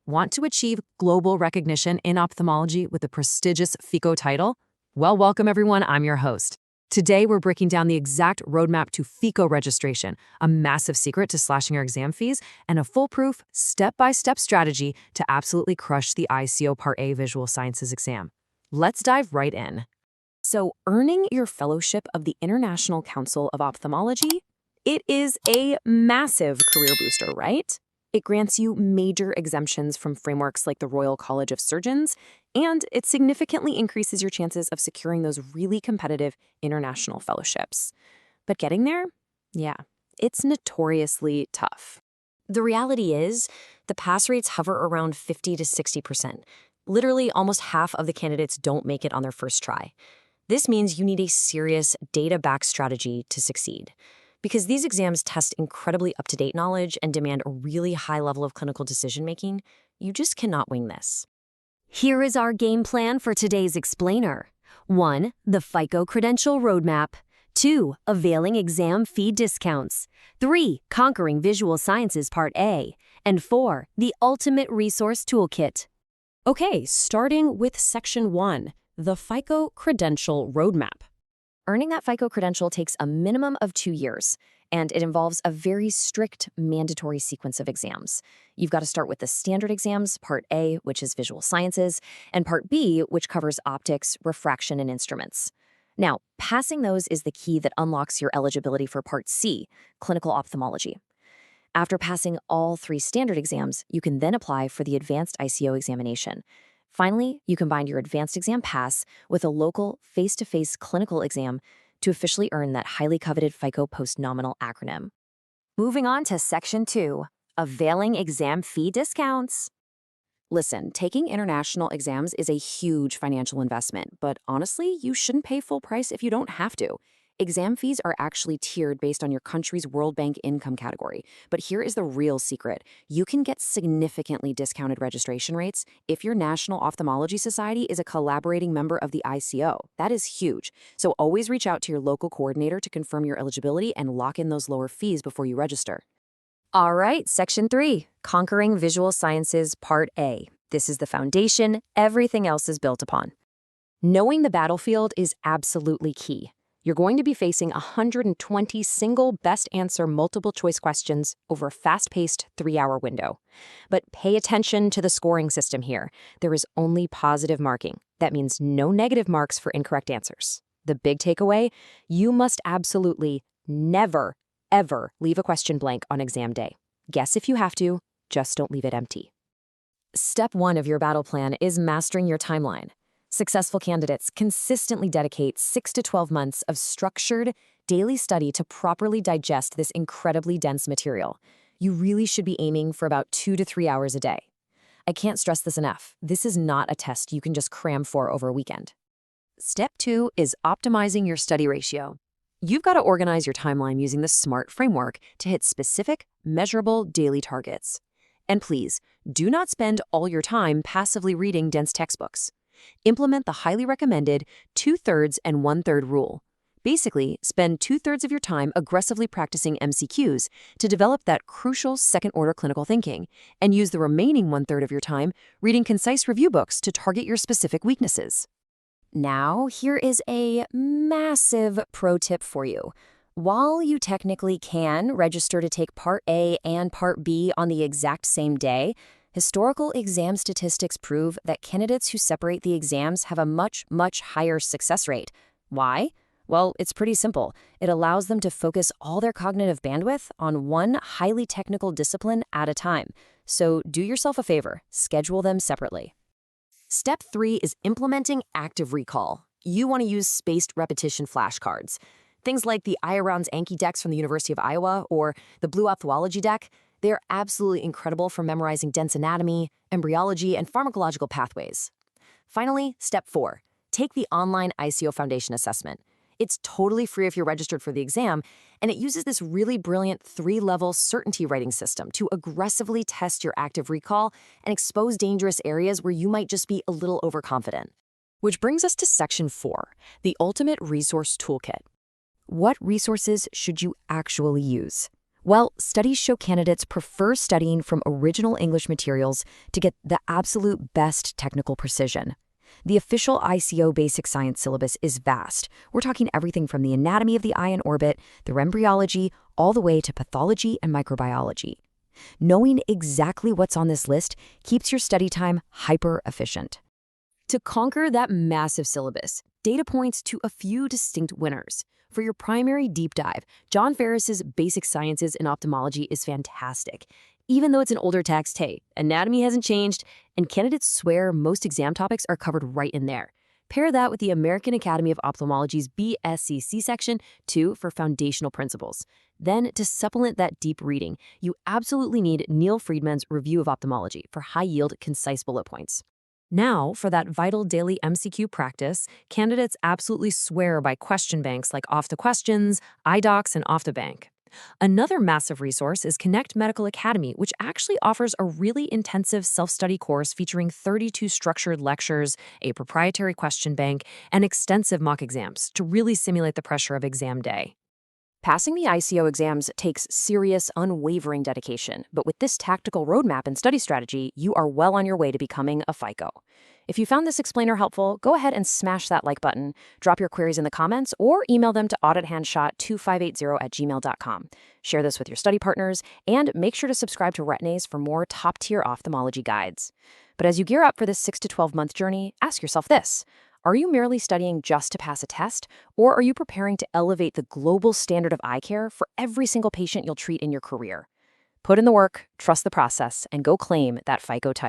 Want to achieve global recognition in ophthalmology with the prestigious FICO title? Well, welcome everyone, I'm your host. Today, we're breaking down the exact roadmap to FICO registration, a massive secret to slashing your exam fees, and a foolproof, step-by-step strategy to absolutely crush the ICO Part A Visual Sciences exam. Let's dive right in. So, earning your fellowship of the International Council of Ophthalmology, it is a massive career booster, right? It grants you major exemptions from frameworks like the Royal College of Surgeons, and it significantly increases your chances of securing those really competitive international fellowships. But getting there? Yeah, it's notoriously tough. The reality is, the pass rates hover around 50 to 60%. Literally, almost half of the candidates don't make it on their first try. This means you need a serious data-backed strategy to succeed. Because these exams test incredibly up-to-date knowledge and demand a really high level of clinical decision-making, you just cannot wing this. Here is our game plan for today's explainer. 1. The FICO Credential Roadmap. 2. Availing exam fee discounts. 3. Conquering Visual Sciences Part A. And 4. The Ultimate Resource Toolkit. Okay, starting with Section 1, the FICO Credential Roadmap. Earning that FICO credential takes a minimum of 2 years, and it involves a very strict mandatory sequence of exams. You've got to start with the standard exams, Part A, which is Visual Sciences, and Part B, which covers optics, refraction, and instruments. Now, passing those is the key that unlocks your eligibility for Part C, Clinical Ophthalmology. After passing all 3 standard exams, you can then apply for the Advanced ICO examination. Finally, you combine your advanced exam pass with a local face-to-face clinical exam to officially earn that highly coveted FICO post-nominal acronym. Moving on to Section 2, Availing exam fee discounts. Listen, taking international exams is a huge financial investment, but honestly, you shouldn't pay full price if you don't have to. Exam fees are actually tiered based on your country's World Bank income category. But here is the real secret. You can get significantly discounted registration rates if your National Ophthalmology Society is a collaborating member of the ICO. That is huge. So always reach out to your local coordinator to confirm your eligibility and lock in those lower fees before you register. All right, Section 3, Conquering Visual Sciences Part A. This is the foundation everything else is built upon. Knowing the battlefield is absolutely key. You're going to be facing 120 single best answer multiple choice questions over a fast-paced 3-hour window. But pay attention to the scoring system here. There is only positive marking. That means no negative marks for incorrect answers. The big takeaway, you must absolutely never, ever leave a question blank on exam day. Guess if you have to, just don't leave it empty. Step 1 of your battle plan is mastering your timeline. Successful candidates consistently dedicate 6 to 12 months of structured, daily study to properly digest this incredibly dense material. You really should be aiming for about 2 to 3 hours a day. I can't stress this enough. This is not a test you can just cram for over a weekend. Step 2 is optimizing your study ratio. You've got to organize your timeline using the SMART framework to hit specific, measurable daily targets. And please, do not spend all your time passively reading dense textbooks. Implement the highly recommended 2/3 and 1/3 rule. Basically, spend 2/3 of your time aggressively practicing MCQs to develop that crucial second-order clinical thinking, and use the remaining 1/3 of your time reading concise review books to target your specific weaknesses. Now, here is a massive pro tip for you. While you technically can register to take Part A and Part B on the exact same day, historical exam statistics prove that candidates who separate the exams have a much, much higher success rate. Why? Well, it's pretty simple. It allows them to focus all their cognitive bandwidth on one highly technical discipline at a time. So do yourself a favor, schedule them separately. Step 3 is implementing active recall. You want to use spaced repetition flashcards. Things like the Ioron's Anki decks from the University of Iowa or the Blue Ophthalmology deck, they're absolutely incredible for memorizing dense anatomy, embryology, and pharmacological pathways. Finally, Step 4, take the online ICO Foundation assessment. It's totally free if you're registered for the exam, and it uses this really brilliant 3-level certainty rating system to aggressively test your active recall and expose dangerous areas where you might just be a little overconfident. Which brings us to Section 4, the Ultimate Resource Toolkit. What resources should you actually use? Well, studies show candidates prefer studying from original English materials to get the absolute best technical precision. The official ICO basic science syllabus is vast. We're talking everything from the anatomy of the eye in orbit, the embryology, all the way to pathology and microbiology. Knowing exactly what's on this list keeps your study time hyper-efficient. To conquer that massive syllabus, data points to a few distinct winners. For your primary deep dive, John Ferris's Basic Sciences in Ophthalmology is fantastic. Even though it's an older text, hey, anatomy hasn't changed, and candidates swear most exam topics are covered right in there. Pair that with the American Academy of Ophthalmology's BSCC section 2 for foundational principles. Then, to supplement that deep reading, you absolutely need Neil Friedman's Review of Ophthalmology for high-yield, concise bullet points. Now, for that vital daily MCQ practice, candidates absolutely swear by question banks like Off the Questions, iDocs, and Off the Bank. Another massive resource is Connect Medical Academy, which actually offers a really intensive self-study course featuring 32 structured lectures, a proprietary question bank, and extensive mock exams to really simulate the pressure of exam day. Passing the ICO exams takes serious, unwavering dedication, but with this tactical roadmap and study strategy, you are well on your way to becoming a FICO. If you found this explainer helpful, go ahead and smash that like button, drop your queries in the comments, or email them to audithandshot2580@gmail.com. Share this with your study partners, and make sure to subscribe to Retin-Ace for more top-tier ophthalmology guides. But as you gear up for this 6 to 12-month journey, ask yourself this. Are you merely studying just to pass a test, or are you preparing to elevate the global standard of eye care for every single patient you'll treat in your career? Put in the work, trust the process, and go claim that FICO title.